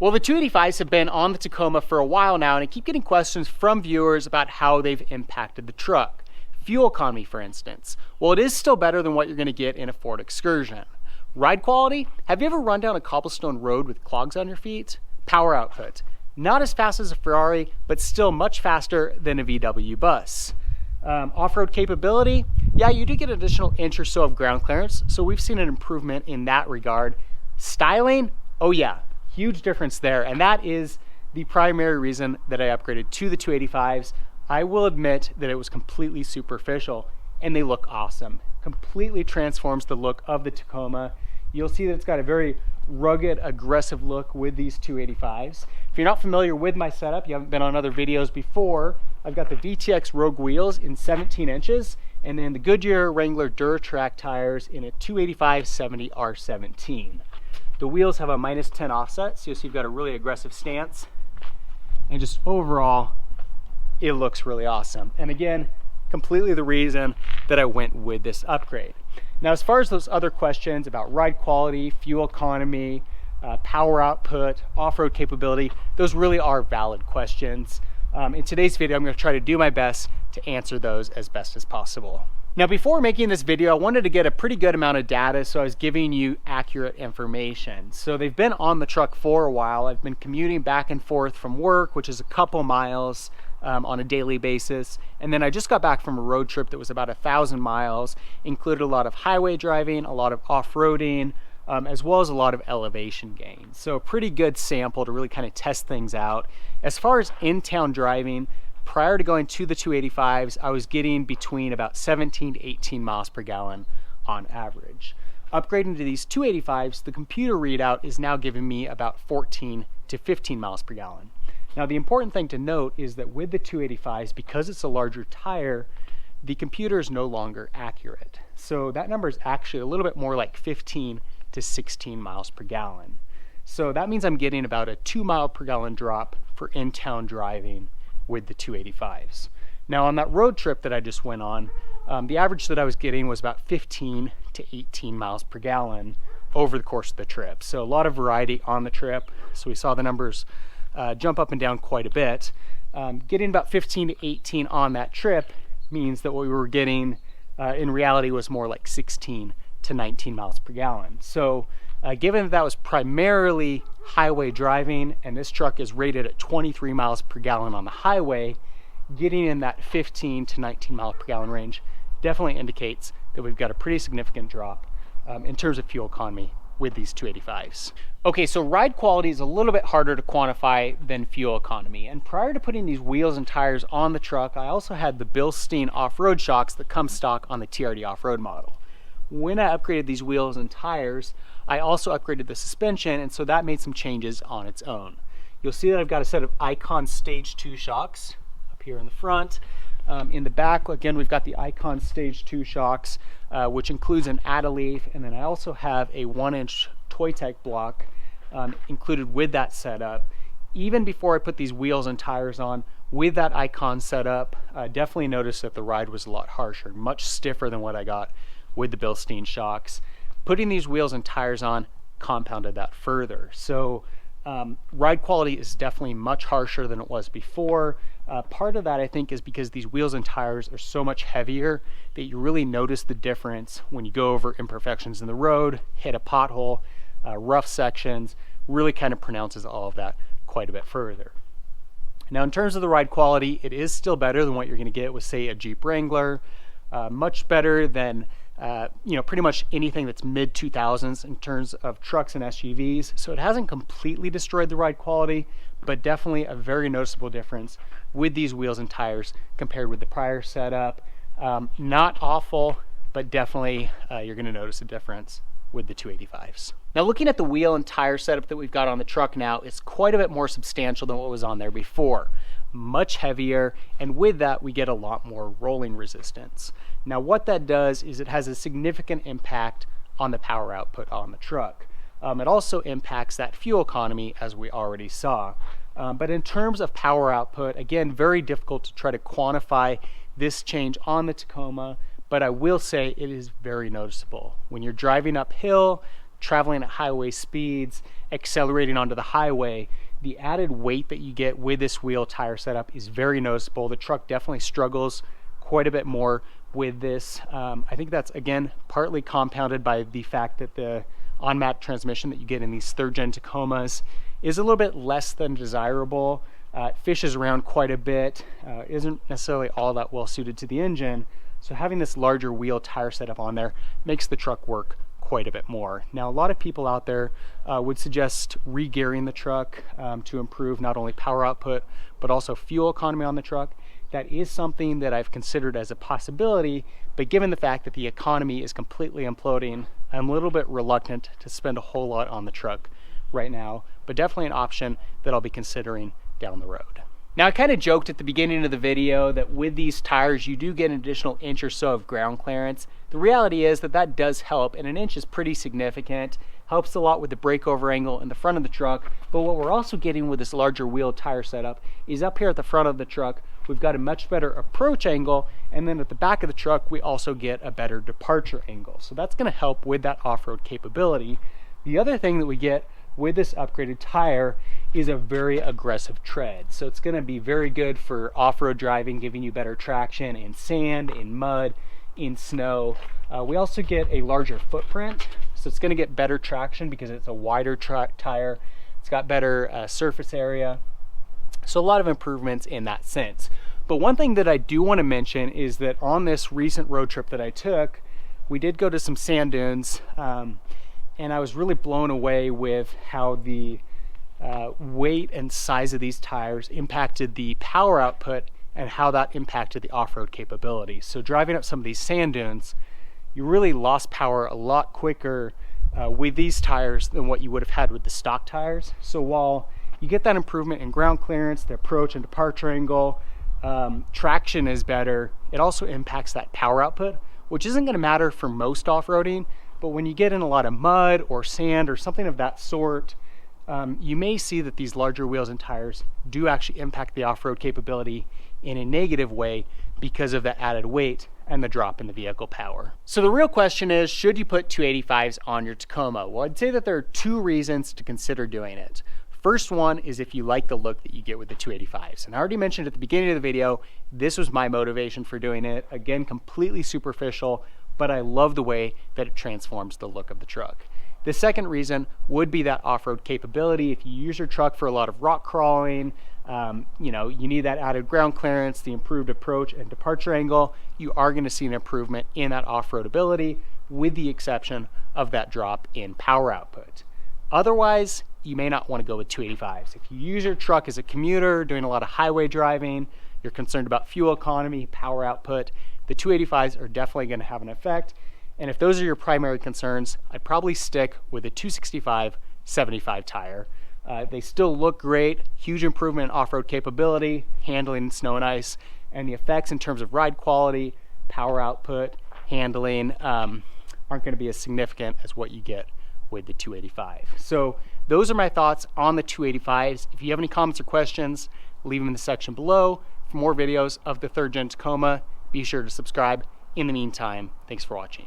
Well, the 285s have been on the Tacoma for a while now, and I keep getting questions from viewers about how they've impacted the truck. Fuel economy, for instance. Well, it is still better than what you're going to get in a Ford Excursion. Ride quality? Have you ever run down a cobblestone road with clogs on your feet? Power output. Not as fast as a Ferrari, but still much faster than a VW bus. Off-road capability? Yeah, you do get an additional inch or so of ground clearance, so we've seen an improvement in that regard. Styling? Oh yeah. Huge difference there, and that is the primary reason that I upgraded to the 285s. I will admit that it was completely superficial, and they look awesome. Completely transforms the look of the Tacoma. You'll see that it's got a very rugged, aggressive look with these 285s. If you're not familiar with my setup, you haven't been on other videos before, I've got the VTX Rogue wheels in 17 inches, and then the Goodyear Wrangler Duratrac tires in a 285/70 R17. The wheels have a -10 offset, so you'll see you've got a really aggressive stance. And just overall, it looks really awesome. And again, completely the reason that I went with this upgrade. Now, as far as those other questions about ride quality, fuel economy, power output, off-road capability, those really are valid questions. In today's video, I'm going to try to do my best to answer those as best as possible. Now, before making this video, I wanted to get a pretty good amount of data, so I was giving you accurate information. So they've been on the truck for a while. I've been commuting back and forth from work, which is a couple miles on a daily basis. And then I just got back from a road trip that was about 1,000 miles, included a lot of highway driving, a lot of off-roading, as well as a lot of elevation gains. So a pretty good sample to really kind of test things out. As far as in-town driving, prior to going to the 285s, I was getting between about 17 to 18 miles per gallon on average. Upgrading to these 285s, the computer readout is now giving me about 14 to 15 miles per gallon. Now, the important thing to note is that with the 285s, because it's a larger tire, the computer is no longer accurate. So that number is actually a little bit more like 15 to 16 miles per gallon. So that means I'm getting about a 2 mile per gallon drop for in-town driving with the 285s. Now, on that road trip that I just went on, the average that I was getting was about 15 to 18 miles per gallon over the course of the trip. So a lot of variety on the trip. So we saw the numbers jump up and down quite a bit. Getting about 15 to 18 on that trip means that what we were getting in reality was more like 16 to 19 miles per gallon. So given that was primarily highway driving, and this truck is rated at 23 miles per gallon on the highway, getting in that 15 to 19 mile per gallon range definitely indicates that we've got a pretty significant drop in terms of fuel economy with these 285s. Okay, so ride quality is a little bit harder to quantify than fuel economy. And prior to putting these wheels and tires on the truck, I also had the Bilstein off-road shocks that come stock on the TRD off-road model. When I upgraded these wheels and tires, I also upgraded the suspension, and so that made some changes on its own. You'll see that I've got a set of Icon Stage 2 shocks up here in the front. In the back, again, we've got the Icon Stage 2 shocks, which includes an add-a-leaf, and then I also have a 1-inch Toytech block included with that setup. Even before I put these wheels and tires on, with that Icon setup, I definitely noticed that the ride was a lot harsher, much stiffer than what I got with the Bilstein shocks. Putting these wheels and tires on compounded that further. So ride quality is definitely much harsher than it was before. Part of that, I think, is because these wheels and tires are so much heavier that you really notice the difference when you go over imperfections in the road, hit a pothole, rough sections, really kind of pronounces all of that quite a bit further. Now, in terms of the ride quality, it is still better than what you're going to get with, say, a Jeep Wrangler, much better than pretty much anything that's mid-2000s in terms of trucks and SUVs. So it hasn't completely destroyed the ride quality, but definitely a very noticeable difference with these wheels and tires compared with the prior setup. Not awful, but definitely you're going to notice a difference with the 285s. Now, looking at the wheel and tire setup that we've got on the truck now, it's quite a bit more substantial than what was on there before. Much heavier, and with that we get a lot more rolling resistance. Now, what that does is it has a significant impact on the power output on the truck. It also impacts that fuel economy, as we already saw. But in terms of power output, again, very difficult to try to quantify this change on the Tacoma, but I will say it is very noticeable. When you're driving uphill, traveling at highway speeds, accelerating onto the highway, the added weight that you get with this wheel tire setup is very noticeable. The truck definitely struggles quite a bit more with this. I think that's, again, partly compounded by the fact that the on-mat transmission that you get in these 3rd gen Tacomas is a little bit less than desirable. It fishes around quite a bit, isn't necessarily all that well suited to the engine. So having this larger wheel tire setup on there makes the truck work quite a bit more. Now, a lot of people out there would suggest re-gearing the truck to improve not only power output, but also fuel economy on the truck. That is something that I've considered as a possibility, but given the fact that the economy is completely imploding, I'm a little bit reluctant to spend a whole lot on the truck right now, but definitely an option that I'll be considering down the road. Now, I kind of joked at the beginning of the video that with these tires, you do get an additional inch or so of ground clearance. The reality is that that does help, and an inch is pretty significant. Helps a lot with the breakover angle in the front of the truck. But what we're also getting with this larger wheel tire setup is up here at the front of the truck, we've got a much better approach angle, and then at the back of the truck, we also get a better departure angle. So that's gonna help with that off-road capability. The other thing that we get with this upgraded tire is a very aggressive tread. So it's gonna be very good for off-road driving, giving you better traction in sand, in mud, in snow. We also get a larger footprint, so it's gonna get better traction because it's a wider tire. It's got better surface area. So a lot of improvements in that sense. But one thing that I do wanna mention is that on this recent road trip that I took, we did go to some sand dunes, and I was really blown away with how the weight and size of these tires impacted the power output and how that impacted the off-road capability. So driving up some of these sand dunes, you really lost power a lot quicker with these tires than what you would have had with the stock tires. So while you get that improvement in ground clearance, the approach and departure angle, traction is better, it also impacts that power output, which isn't going to matter for most off-roading, but when you get in a lot of mud or sand or something of that sort, you may see that these larger wheels and tires do actually impact the off-road capability in a negative way because of the added weight and the drop in the vehicle power. So the real question is, should you put 285s on your Tacoma? Well, I'd say that there are 2 reasons to consider doing it. First one is if you like the look that you get with the 285s. And I already mentioned at the beginning of the video, this was my motivation for doing it. Again, completely superficial, but I love the way that it transforms the look of the truck. The second reason would be that off-road capability. If you use your truck for a lot of rock crawling, you need that added ground clearance, the improved approach and departure angle, you are going to see an improvement in that off-road ability, with the exception of that drop in power output. Otherwise, you may not want to go with 285s. If you use your truck as a commuter, doing a lot of highway driving, you're concerned about fuel economy, power output, the 285s are definitely going to have an effect. And if those are your primary concerns, I'd probably stick with a 265/75 tire. They still look great, huge improvement in off-road capability, handling in snow and ice, and the effects in terms of ride quality, power output, handling aren't going to be as significant as what you get with the 285. So those are my thoughts on the 285s. If you have any comments or questions, leave them in the section below. For more videos of the 3rd gen Tacoma, be sure to subscribe. In the meantime, thanks for watching.